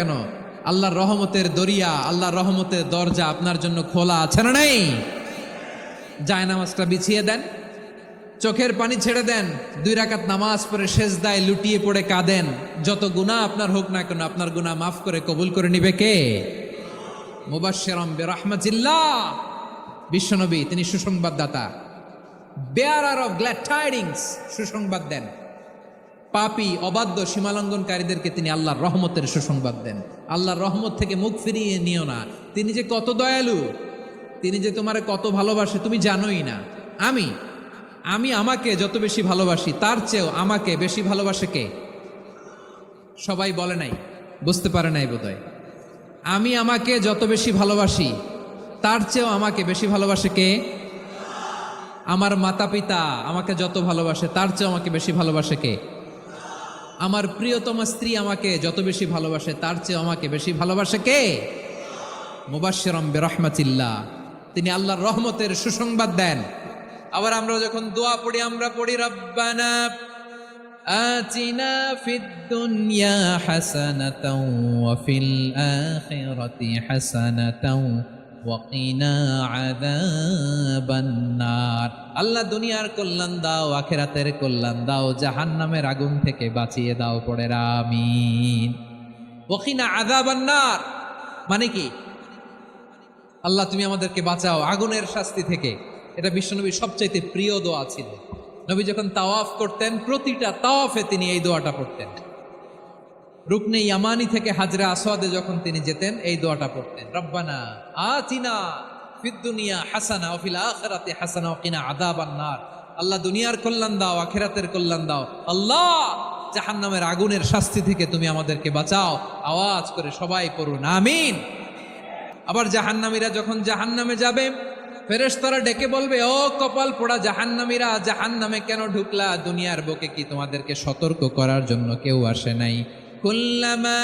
কেন? আল্লাহর রহমতের দরিয়া, আল্লাহর রহমতের দরজা আপনার জন্য খোলা আছে না নাই? জায়নামাজটা বিছিয়ে দেন, চোখের পানি ছেড়ে দেন, 2 রাকাত নামাজ পড়ে সেজদায় লুটিয়ে পড়ে কাঁদেন। যত গুনাহ আপনার হোক না কেন, আপনার গুনাহ মাফ করে কবুল করে নিবে কে? মুবাশশিরাম বিরহমাতিল্লাহ, বিশ্বনবী তিনি সুসংবাদদাতা, বেয়ারার অফ গ্ল্যাড টাইডিংস, সুসংবাদ দেন। পাপী অবাধ্য সীমালঙ্ঘনকারীদেরকে তিনি আল্লাহর রহমতের সুসংবাদ দেন। আল্লাহর রহমত থেকে মুখ ফিরিয়ে নিও না। তিনি যে কত দয়ালু, তিনি যে তোমারে কত ভালোবাসে তুমি জানোই না। আমি আমাকে যত বেশি ভালোবাসি তার চেয়েও আমাকে বেশি ভালোবাসে কে? সবাই বলে নাই, বুঝতে পারে নাই বোধহয়। আমি আমাকে যত বেশি ভালোবাসি তার চেয়েও আমাকে বেশি ভালোবাসে কে? আমার মাতা পিতা আমাকে যত ভালোবাসে তার চেয়েও আমাকে বেশি ভালোবাসে কে? আমার প্রিয়তমা স্ত্রী আমাকে যত বেশি ভালোবাসে তার চেয়ে আমাকে বেশি ভালোবাসে কে? মুবাশশিরাম বিরহমাতিল্লাহ, তিনি আল্লাহর রহমতের সুসংবাদ দেন। আবার আমরা যখন দোয়া পড়ি, আমরা পড়ি রব্বানা আতিনা ফিদ দুনিয়া হাসানাতাও ওয়া ফিল আখিরাতি হাসানাতাও ওয়া কিনা আযাবান নার। আল্লাহ দুনিয়ার কল্যাণ দাও, আখিরাতের কল্যাণ দাও, জাহান্নামের আগুন থেকে বাঁচিয়ে দাও, পড়ে আমিন। ওয়া কিনা আযাবান নার মানে কি? আল্লাহ তুমি আমাদেরকে বাঁচাও আগুনের শাস্তি থেকে। এটা বিশ্বনবীর সবচাইতে প্রিয় দোয়া ছিল। নবী যখন তাওয়াফ করতেন, প্রতিটা তাওয়াফে তিনি এই দোয়াটা পড়তেন। রুকনে ইয়ামানি থেকে হাজরা আসওয়াদে যখন তিনি যেতেন, এই দোয়াটা পড়তেন, রব্বানা আতিনা ফিদ দুনিয়া হাসানা ওয়া ফিল আখিরাতি হাসানা ওয়া কিনা আযাবান নার। আল্লাহ দুনিয়ার কল্যাণ দাও, আখিরাতের কল্যাণ দাও। আল্লাহ জাহান্নামের আগুনের শাস্তি থেকে তুমি আমাদেরকে বাঁচাও। আওয়াজ করে সবাই পড়ুন আমিন। আবার জাহান্নামীরা যখন জাহান্নামে যাবে, ফেরেশতারা ডেকে বলবে, ও কপাল পোড়া জাহান্নামীরা, জাহান্নামে কেন ঢুকলা? দুনিয়ার বুকে কি তোমাদেরকে সতর্ক করার জন্য কেউ আসে নাই? কুল্লামা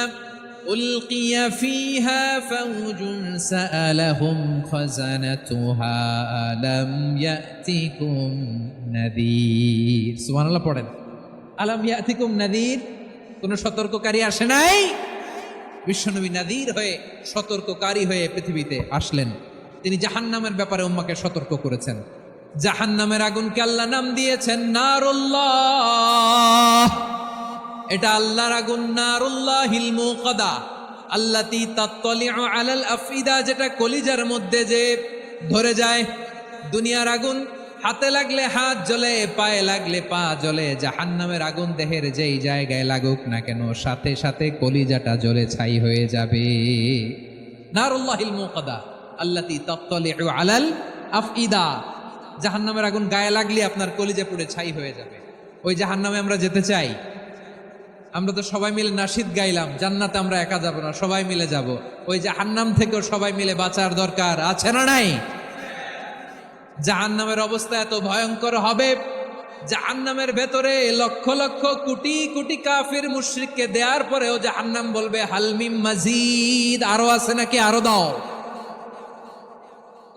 উলকিয়া ফিহা ফাওজুন সাআলাহুম খাযানাতুহা আলাম ইয়াতিকুম নাযীর। সুবহানাল্লাহ পড়েন, আলাম ইয়াতিকুম নাযীর, কোন সতর্ককারী আসে নাই? বিশ্বনবী নাযীর হয়ে, সতর্ককারী হয়ে পৃথিবীতে আসলেন। তিনি জাহান্নামের ব্যাপারে উম্মাকে সতর্ক করেছেন। জাহান্নামের আগুনকে আল্লাহ নাম দিয়েছেন নারুল্লাহ। এটা আল্লাহর আগুন, নারুল্লাহিল মুকাদা আল্লাতী তাত্তালিউ আলাল আফইদা, যেটা কলিজার মধ্যে যে ধরে যায়। দুনিয়ার আগুন হাতে লাগলে হাত জ্বলে, পায়ে লাগলে পা জ্বলে। জাহান্নামের আগুন দেহের যেই জায়গায় লাগুক না কেন, সাথে সাথে কলিজাটা জ্বলে ছাই হয়ে যাবে। নারুল্লাহিল মুকাদা আল্লাতী তাত্তালিউ আলাল আফইদা, জাহান্নামের আগুন গায়ে লাগলে আপনার কলিজা পুড়ে ছাই হয়ে যাবে। ওই জাহান্নামে আমরা যেতে চাই? আমরা তো সবাই মিলে নাশিদ গাইলাম, জান্নাতে আমরা একা যাব না, সবাই মিলে যাব। ওই জাহান্নাম থেকেও সবাই মিলে বাঁচার দরকার আছে না নাই? জাহান্নামের অবস্থা এত ভয়ঙ্কর হবে, জাহান্নামের ভেতরে লক্ষ লক্ষ কোটি কোটি কাফির মুশরিককে দেওয়ার পরেও জাহান্নাম বলবে হাল মিন মাজিদ, আরো আছে নাকি, আরো দাও।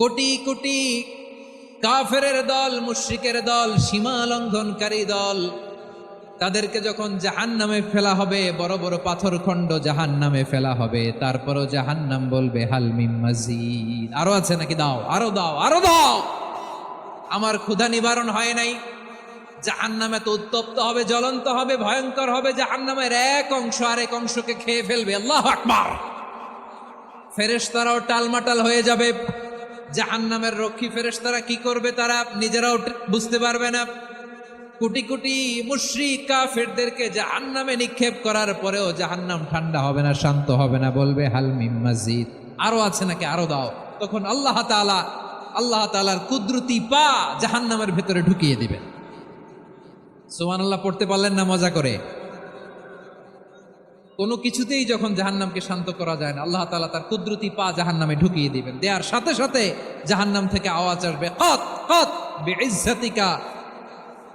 কোটি কোটি কাফেরের দল, মুশরিকের দল, সীমা লঙ্ঘনকারী দল, তাদেরকে যখন জাহান্নামে ফেলা হবে, বড় বড় পাথর খণ্ড জাহান্নামে ফেলা হবে, তারপরও জাহান্নাম বলবে হাল মিন মাজিদ, আরো আছে নাকি, দাও, আরো দাও, আরো দাও। আমার ক্ষুধা নিবারণ হয় নাই। জাহান্নামে তো উত্তপ্ত হবে, জ্বলন্ত হবে, ভয়ঙ্কর হবে। জাহান্নামের এক অংশ আরেক অংশকে খেয়ে ফেলবে। আল্লাহু আকবার। ফেরেশতারাও টালমাটাল হয়ে যাবে। জাহান্নামের রক্ষী ফেরেশতারা কি করবে তারা নিজেরাও বুঝতে পারবে না। কোটি কোটি মুশরিক কাফেরদেরকে জাহান্নামে নিক্ষেপ করার পরেও জাহান্নাম ঠান্ডা হবে না, শান্ত হবে না, বলবে হাল মিন মাজিদ, আরো আছে নাকি, আরো দাও। তখন আল্লাহ তাআলার কুদরতি পা জাহান্নামের ভেতরে ঢুকিয়ে দিবেন। সুবহানাল্লাহ পড়তে পারলেন না মজা করে? কোনো কিছুতেই যখন জাহান্নামকে শান্ত করা যায় না, আল্লাহ তাআলা তার কুদরতি পা জাহান্নামে ঢুকিয়ে দিবেন। দেওয়ার সাথে সাথে জাহান্নাম থেকে আওয়াজ আসবে, কত কত বিইজ্জাতিকা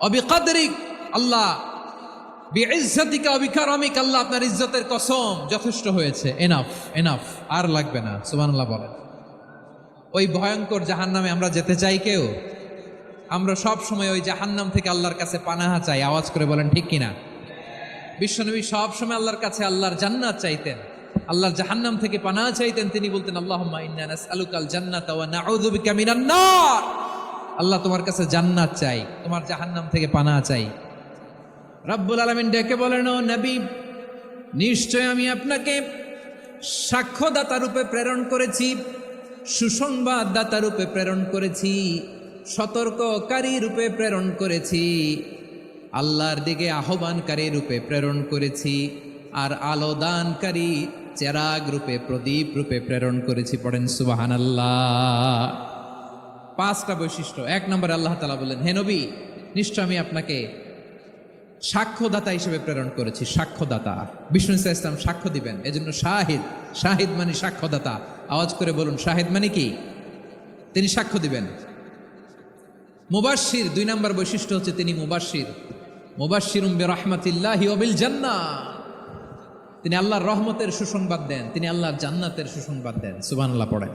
ওয়া বিকদরিক, আল্লাহ বিইজ্জাতিকা ওয়া বিকারামিক, আল্লাহ আপনার ইজ্জতের কসম, যথেষ্ট হয়েছে, এনাফ এনাফ, আর লাগবে না। সুবহানাল্লাহ বলেন। ওই ভয়ঙ্কর জাহান্নামে আমরা যেতে চাই কেউ? আমরা সব সময় ওই জাহান্নাম থেকে আল্লাহর কাছে পানাহা চাই। আওয়াজ করে বলেন ঠিক কিনা? বিশ্বনবী সব সময় আল্লাহর কাছে আল্লাহর জান্নাত চাইতেন। আল্লাহর জাহান্নাম থেকে পানাহ চাইতেন, তিনি বলতেন আল্লাহুম্মা ইন্না নাসআলুকাল জান্নাতা ওয়া নাউযু বিকা মিনান নার। আল্লাহ তোমার কাছে জান্নাত চাই, তোমার জাহান্নাম থেকে পানাহ চাই। রব্বুল আলামিন ডেকে বলেন, ও নবী, নিশ্চয় আমি আপনাকে সাক্ষ্যদাতা রূপে প্রেরণ করেছি, সুসংবাদদাতা রূপে প্রেরণ করেছি, সতর্ককারী রূপে প্রেরণ করেছি, আল্লাহর দিকে আহ্বানকারী রূপে প্রেরণ করেছি, আর আলোদানকারী চেরাগ রূপে, প্রদীপ রূপে প্রেরণ করেছি। পড়েন সুবহানাল্লাহ। 5টা বৈশিষ্ট্য। 1 নম্বরে আল্লাহ তাআলা বললেন, হে নবী, নিশ্চয় আমি আপনাকে সাক্ষ্যদাতা হিসেবে প্রেরণ করেছি। সাক্ষ্যদাতা, বিষ্ণু ইসা ইসলাম সাক্ষ্য দিবেন, এজন্য শাহিদ। শাহিদ মানে সাক্ষ্যদাতা। আওয়াজ করে বলুন, শাহিদ মানে কি? তিনি সাক্ষ্য দিবেন। মুবাশশির, 2 নম্বর বৈশিষ্ট্য হচ্ছে তিনি মুবাশশির। মুবাশশিরুম বিরাহমাতিল্লাহি ওয়া বিল জান্নাহ, তিনি আল্লাহর রহমতের সুসংবাদ দেন, তিনি আল্লাহর জান্নাতের সুসংবাদ দেন। সুবহানাল্লাহ পড়েন।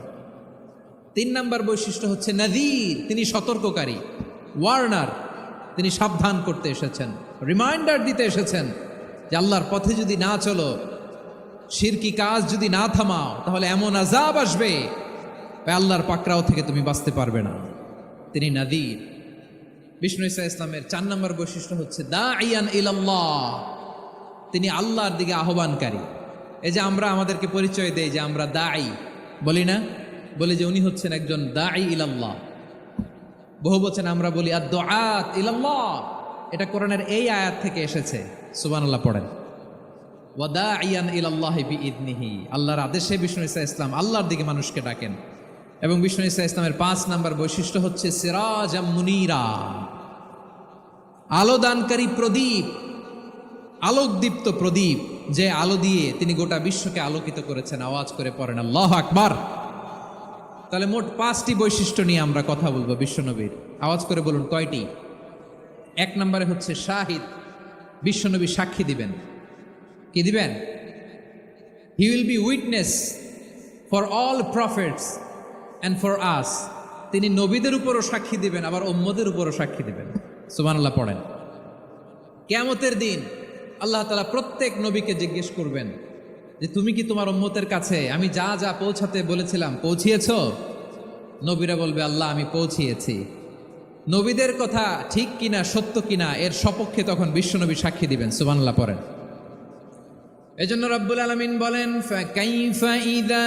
3 নম্বর বৈশিষ্ট্য হচ্ছে নাযীর, তিনি সতর্ককারী, ওয়ার্নার, তিনি সাবধান করতে এসেছেন, রিমাইন্ডার দিতে এসেছেন যে আল্লাহর পথে যদি না চলো, শিরকি কাজ যদি না থামাও, তাহলে এমন আযাব আসবে আল্লাহর পাকড়াও থেকে তুমি বাঁচতে পারবে না। তিনি নাযীর। বিষ্ণু ইসা ইসলামের 4 নম্বর বৈশিষ্ট্য হচ্ছে দাঈয়ান ইলাল্লাহ, তিনি আল্লাহর দিকে আহ্বানকারী। এই যে আমরা আমাদেরকে পরিচয় দেই যে আমরা দাঈ, বলি না? বলি যে উনি হচ্ছেন একজন দাঈ ইলাল্লাহ। বহু বচন আমরা বলি আদ-দুআত ইলাল্লাহ, এটা কোরআনের এই আয়াত থেকে এসেছে। সুবহানাল্লাহ পড়েন। ওয়া দাঈয়ান ইলাল্লাহি বিইذনিহি, আল্লাহর আদেশে বিষ্ণু ইসা ইসলাম আল্লাহর দিকে মানুষকে ডাকেন। এবং বিষ্ণু ইসা ইসলামের 5 নম্বর বৈশিষ্ট্য হচ্ছে সিরাজাম মুনীরা, আলোদানকারী প্রদীপ, আলোকদীপ্ত প্রদীপ, যে আলো দিয়ে তিনি গোটা বিশ্বকে আলোকিত করেছেন। আওয়াজ করে পড়েন আল্লাহু আকবার। তাহলে মোট 5টি বৈশিষ্ট্য নিয়ে আমরা কথা বলবো বিশ্বনবীর। আওয়াজ করে বলুন কয়টি? 1 নম্বরে হচ্ছে শাহিদ, বিশ্বনবী সাক্ষী দিবেন। কি দিবেন? He will be witness for all prophets and for us, তিনি নবীদের উপরও সাক্ষী দিবেন, আবার উম্মতের উপরও সাক্ষী দিবেন। সুবহানাল্লাহ পড়েন। কিয়ামতের দিন আল্লাহ তাআলা প্রত্যেক নবীকে জিজ্ঞেস করবেন যে তুমি কি তোমার উম্মতের কাছে আমি যা যা পৌঁছাতে বলেছিলাম পৌঁছিয়েছো? নবীরা বলবে আল্লাহ আমি পৌঁছিয়েছি। নবীদের কথা ঠিক কিনা, সত্য কিনা, এর সপক্ষে তখন বিশ্বনবী সাক্ষী দিবেন। সুবহানাল্লাহ পড়েন। এজন্য রব্বুল আলামিন বলেন, ফাকাইফা ইযা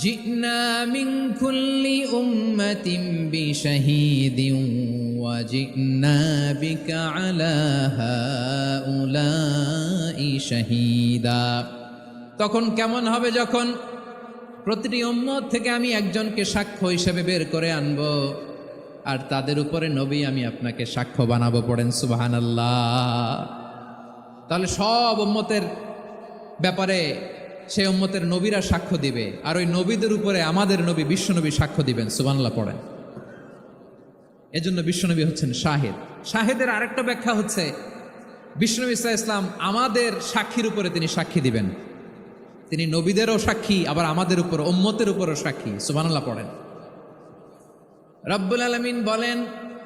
জি'না মিন কুল্লি উম্মাতিন বিশাহীদিন ওয়া জি'না বিকা আলা হাউলাই শাহীদা। তখন কেমন হবে যখন প্রতিটি উম্মত থেকে আমি একজনকে সাক্ষ্য হিসেবে বের করে আনব, আর তাদের উপরে নবী আমি আপনাকে সাক্ষ্য বানাবো। পড়েন সুবহানাল্লাহ। তাহলে সব উম্মতের ব্যাপারে সেই উম্মতের নবীরা সাক্ষ্য দিবে, আর ওই নবীদের উপরে আমাদের নবী বিশ্বনবী সাক্ষ্য দিবেন। সুবহানাল্লাহ পড়েন। এজন্য বিশ্বনবী হচ্ছেন শাহিদ। শাহিদের আরেকটা ব্যাখ্যা হচ্ছে বিশ্বনবী সাল্লাল্লাহু আলাইহি ওয়াসাল্লাম আমাদের সাক্ষীর উপরে তিনি সাক্ষী দিবেন। তিনি নবীদেরও সাক্ষী, আবার আমাদের উপর, উম্মতের উপরও সাক্ষী। সুবহানাল্লাহ পড়েন। রব্বুল আলামিন বলেন,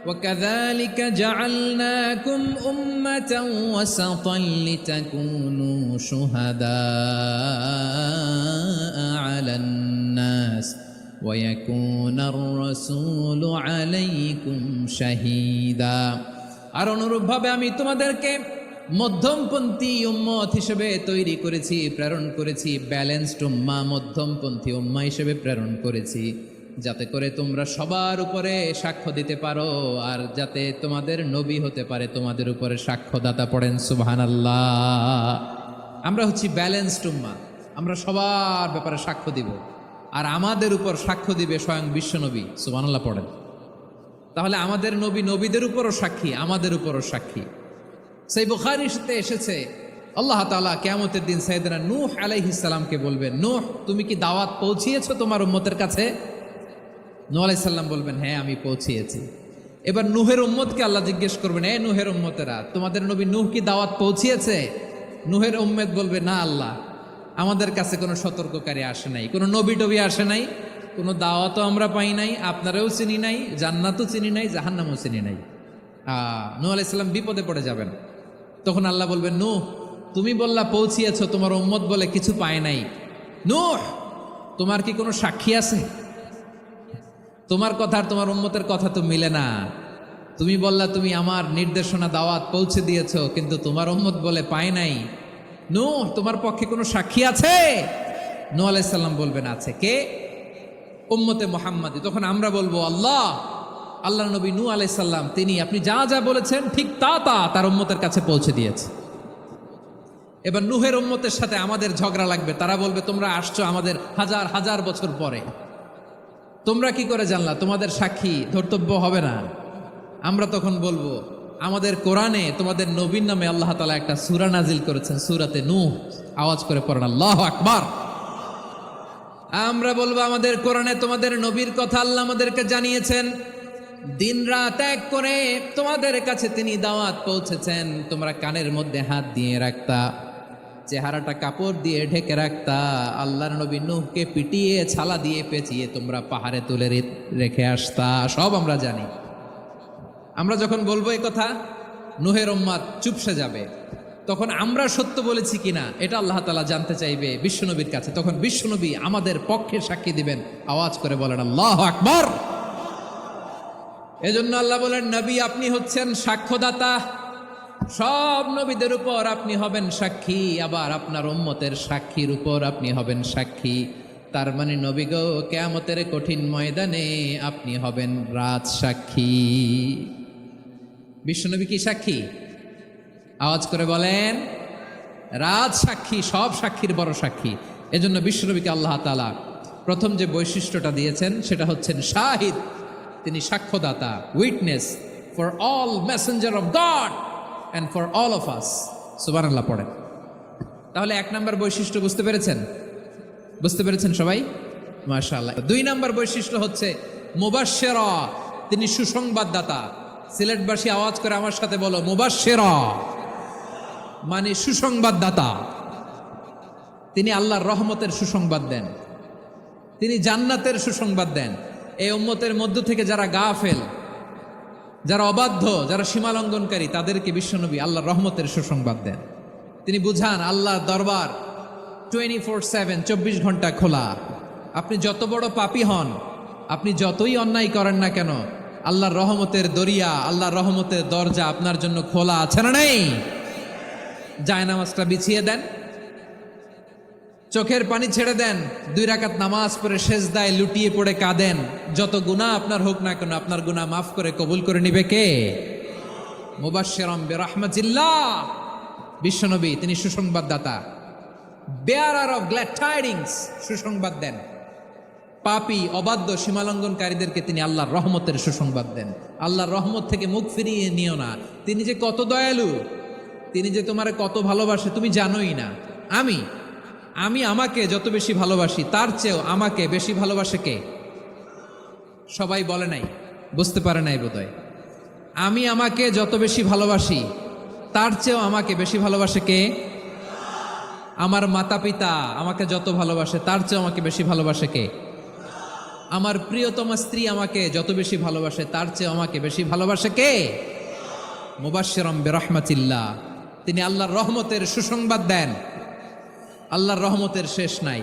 وَكَذَلِكَ جَعَلْنَاكُمْ أُمَّةً وَسَطًا لِتَكُونُوا شُهَدَاءَ عَلَى النَّاسِ وَيَكُونَ الرَّسُولُ عَلَيْكُمْ شَهِيدًا। আর অনুরূপভাবে আমি তোমাদেরকে মধ্যমপন্থী উম্মত হিসেবে তৈরি করেছি, প্রেরণ করেছি। ব্যালেন্সড উম্মাহ, মধ্যমপন্থী উম্মাহ হিসেবে প্রেরণ করেছি, যাতে করে তোমরা সবার উপরে সাক্ষ্য দিতে পারো, আর যাতে তোমাদের নবী হতে পারে তোমাদের উপরে সাক্ষ্যদাতা। পড়েন সুবহানাল্লাহ। আমরা হচ্ছি ব্যালেন্সড উম্মাহ, আমরা সবার ব্যাপারে সাক্ষ্য দিব, আর আমাদের উপর সাক্ষ্য দিবে স্বয়ং বিশ্বনবী। সুবহানাল্লাহ পড়েন। তাহলে আমাদের নবী নবীদের উপরও সাক্ষী, আমাদের উপরও সাক্ষী। সেই বুখারীতে এসেছে আল্লাহ তাআলা কিয়ামতের দিন সাইয়েদনা নূহ আলাইহিস সালামকে বলবেন, নূহ তুমি কি দাওয়াত পৌঁছিয়েছো তোমার উম্মতের কাছে? নূহ আলাইহিস সালাম বলবেন, হ্যাঁ আমি পৌঁছিয়েছি। এবার নূহের উম্মতকে আল্লাহ জিজ্ঞেস করবেন, এ নূহের উম্মতেরা, তোমাদের নবী নূহ কি দাওয়াত পৌঁছিয়েছে? নূহের উম্মত বলবে, না আল্লাহ, আমাদের কাছে কোনো সতর্ককারী আসে নাই, কোনো নবী টবি আসে নাই, কোনো দাওয়াতও আমরা পাই নাই, আপনারাও চিনি নাই, জান্নাতও চিনি নাই, জাহান্নামও চিনি নাই। নূহ আলাইহিস সালাম বিপদে পড়ে যাবেন। তখন আল্লাহ বলবেন, নূহ তুমি বললা পৌঁছিয়েছ, তোমার উম্মত বলে কিছু পায় নাই। নূহ, তোমার কি কোনো সাক্ষী আছে? তোমার কথা আর তোমার উম্মতের কথা তো মিলে না। তুমি বললা তুমি আমার নির্দেশনা দাওয়াত পৌঁছে দিয়েছ, কিন্তু তোমার উম্মত বলে পায় নাই। নূহ, তোমার পক্ষে কোনো সাক্ষী আছে? নূহ আলাইহিস সালাম বলবেন আছে। কে? উম্মতে মুহাম্মাদি। তখন আমরা বলবো আল্লাহ নবী নূহ আলাইহিস সালাম তিনি আপনি যা যা বলেছেন ঠিক তা তার উম্মতের কাছে পৌঁছে দিয়েছে। এবার নূহের উম্মতের সাথে আমাদের ঝগড়া লাগবে। তারা বলবে তোমরা আসছো আমাদের হাজার হাজার বছর পরে, তোমরা কি করে জানলা? তোমাদের সাক্ষী ধর্তব্য হবে না। আমরা তখন বলবো আমাদের কোরআনে তোমাদের নবীর নামে আল্লাহ তাআলা একটা সূরা নাজিল করেছেন, সূরাতে নূহ। আওয়াজ করে পড়েন আল্লাহু আকবার। আমরা বলবো আমাদের কোরআনে তোমাদের নবীর কথা আল্লাহ আমাদেরকে জানিয়েছেন, দিন রাত এক করে তোমাদের কাছে তিনি দাওয়াত পৌঁছেছেন। তোমরা কানের মধ্যে হাত দিয়ে রাখতা, চেহারাটা কাপড় দিয়ে ঢেকে রাখতা, আল্লাহর নবী নূহকে পিটিয়ে ছালা দিয়ে পেঁচিয়ে তোমরা পাহাড়ে তুলে রেখে আসতা। সব আমরা জানি। আমরা যখন বলবো এই কথা, নূহের উম্মত চুপসে যাবে। তখন আমরা সত্য বলেছি কিনা এটা আল্লাহ তাআলা জানতে চাইবে বিশ্বনবীর কাছে। তখন বিশ্বনবী আমাদের পক্ষে সাক্ষী দিবেন। আওয়াজ করে বলেন আল্লাহু আকবার। এজন্য আল্লাহ বলেন নবী আপনি হচ্ছেন সাক্ষ্যদাতা, সব নবীদের উপর আপনি হবেন সাক্ষী, আবার আপনার উম্মতের সাক্ষীর উপর আপনি হবেন সাক্ষী। তার মানে নবী গো, কিয়ামতের কঠিন ময়দানে আপনি হবেন রাজ সাক্ষী। বিশ্বনবী কি সাক্ষী? আওয়াজ করে বলেন রাজ সাক্ষী, সব সাক্ষীর বড় সাক্ষী। এজন্য বিশ্বনবীকে আল্লাহ তাআলা প্রথম যে বৈশিষ্ট্যটা দিয়েছেন সেটা হচ্ছেন শাহিদ। তিনি সাক্ষ্যদাতা, witness for all messenger of God and for all of us. সুবহানাল্লাহ পড়েন। তাহলে এক নম্বর বৈশিষ্ট্য বুঝতে পেরেছেন? বুঝতে পেরেছেন সবাই? মাশাআল্লাহ। দুই নম্বর বৈশিষ্ট্য হচ্ছে মুবাশশিরা, তিনি সুসংবাদদাতা। সিলেটবাসী আওয়াজ করে আমার সাথে বলো মুবাশশিরা, মানে সুসংবাদদাতা। তিনি আল্লাহর রহমতের সুসংবাদ দেন, তিনি জান্নাতের সুসংবাদ দেন। এই উম্মতের মধ্য থেকে যারা গাফেল, যারা অবাধ্য, যারা সীমালঙ্ঘনকারী, তাদেরকে বিশ্বনবী আল্লাহর রহমতের সুসংবাদ দেন। তিনি বুঝান আল্লাহর দরবার 24/7, 24 ঘন্টা খোলা। আপনি যত বড় পাপী হন, আপনি যতই অন্যায় করেন না কেন, আল্লাহর রহমতের দরিয়া, আল্লাহর রহমতের দরজা আপনার জন্য খোলা আছে না নেই? জায়নামাজটা বিছিয়ে দেন, চোখের পানি ছেড়ে দেন, 2 রাকাত নামাজ পড়ে সেজদায় লুটিয়ে পড়ে কাঁদেন। যত গুনাহ আপনার হোক না কেন, আপনার গুনাহ মাফ করে কবুল করে নিবে কে? মুবাশশিরাম বিরাহমাতিল্লাহ। বিশ্বনবী তিনি সুসংবাদদাতা, বেয়ারার অফ গ্ল্যাড টাইডিংস, সুসংবাদ দেন। পাপী, অবাধ্য, সীমালঙ্ঘনকারীদেরকে তিনি আল্লাহর রহমতের সুসংবাদ দেন। আল্লাহর রহমত থেকে মুখ ফিরিয়ে নিও না। তিনি যে কত দয়ালু, তিনি যে তোমারে কত ভালোবাসে তুমি জানোই না। আমি আমাকে যত বেশি ভালোবাসি তার চেয়েও আমাকে বেশি ভালোবাসে কে? সবাই বলে নাই, বুঝতে পারে নাই বোধহয়। আমি আমাকে যত বেশি ভালোবাসি তার চেয়েও আমাকে বেশি ভালোবাসে কে? আমার মাতা পিতা আমাকে যত ভালোবাসে তার চেয়েও আমাকে বেশি ভালোবাসে কে? আমার প্রিয়তমা স্ত্রী আমাকে যত বেশি ভালোবাসে তার চেয়েও আমাকে বেশি ভালোবাসে কে? মুবাশশিরাম বিরাহমাতিল্লাহ। তিনি আল্লাহর রহমতের সুসংবাদ দেন। আল্লাহর রহমতের শেষ নাই,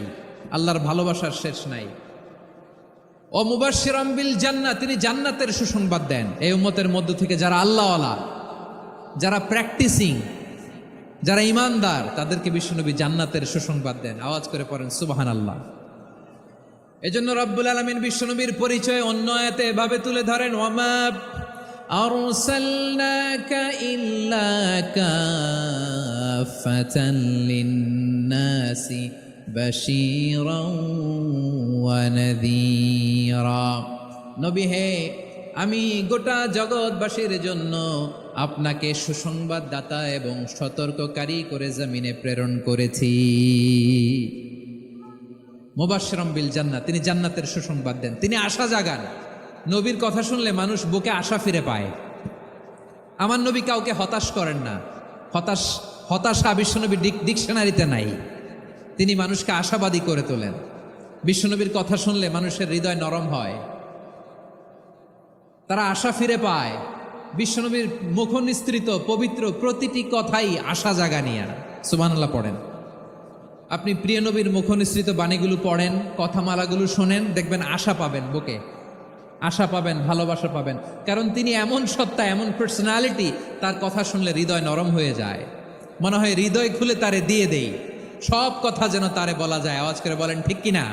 আল্লাহর ভালোবাসার শেষ নাই। ও মুবাশশিরাম বিল জান্নাহ, তিনি জান্নাতের সুসংবাদ দেন। এই উম্মতের মধ্য থেকে যারা আল্লাহওয়ালা, যারা প্র্যাকটিসিং, যারা ইমানদার, তাদেরকে বিশ্বনবী জান্নাতের সুসংবাদ দেন। আওয়াজ করে পড়েন সুবহানাল্লাহ। এজন্য রব্বুল আলামিন বিশ্বনবীর পরিচয় অন্য আয়াতে এভাবে তুলে ধরেন, ওয়ামা আরসালনাকা ইল্লা কাফাতান লিন্নাসি বাশীরাও ওয়া নাযীরা। নবী হে, আমি গোটা জগৎবাসীর জন্য আপনাকে সুসংবাদদাতা এবং সতর্ককারী করে জমিনে প্রেরণ করেছি। মুবাশশিরাম বিল জান্নাহ, তিনি জান্নাতের সুসংবাদ দেন, তিনি আশা জাগান। নবীর কথা শুনলে মানুষ বুকে আশা ফিরে পায়। আমার নবী কাউকে হতাশ করেন না। হতাশা বিশ্বনবীর ডিকশনারিতে নাই। তিনি মানুষকে আশাবাদী করে তোলেন। বিশ্বনবীর কথা শুনলে মানুষের হৃদয় নরম হয়, তারা আশা ফিরে পায়। বিশ্বনবীর মুখ নিঃসৃত পবিত্র প্রতিটি কথাই আশা জাগানিয়া। সুবহানাল্লাহ পড়েন। আপনি প্রিয় নবীর মুখনিসৃত বাণীগুলো পড়েন, কথামালাগুলো শোনেন, দেখবেন আশা পাবেন, বুকে আশা পাবেন, ভালোবাসা পাবেন। কারণ তিনি এমন সত্তা, এমন পার্সোনালিটি, তার কথা শুনলে হৃদয় নরম হয়ে যায়। মনে হয় হৃদয় খুলে তারে দিয়ে দেই, সব কথা যেন তারে বলা যায়। আওয়াজ করে বলেন ঠিক কিনা?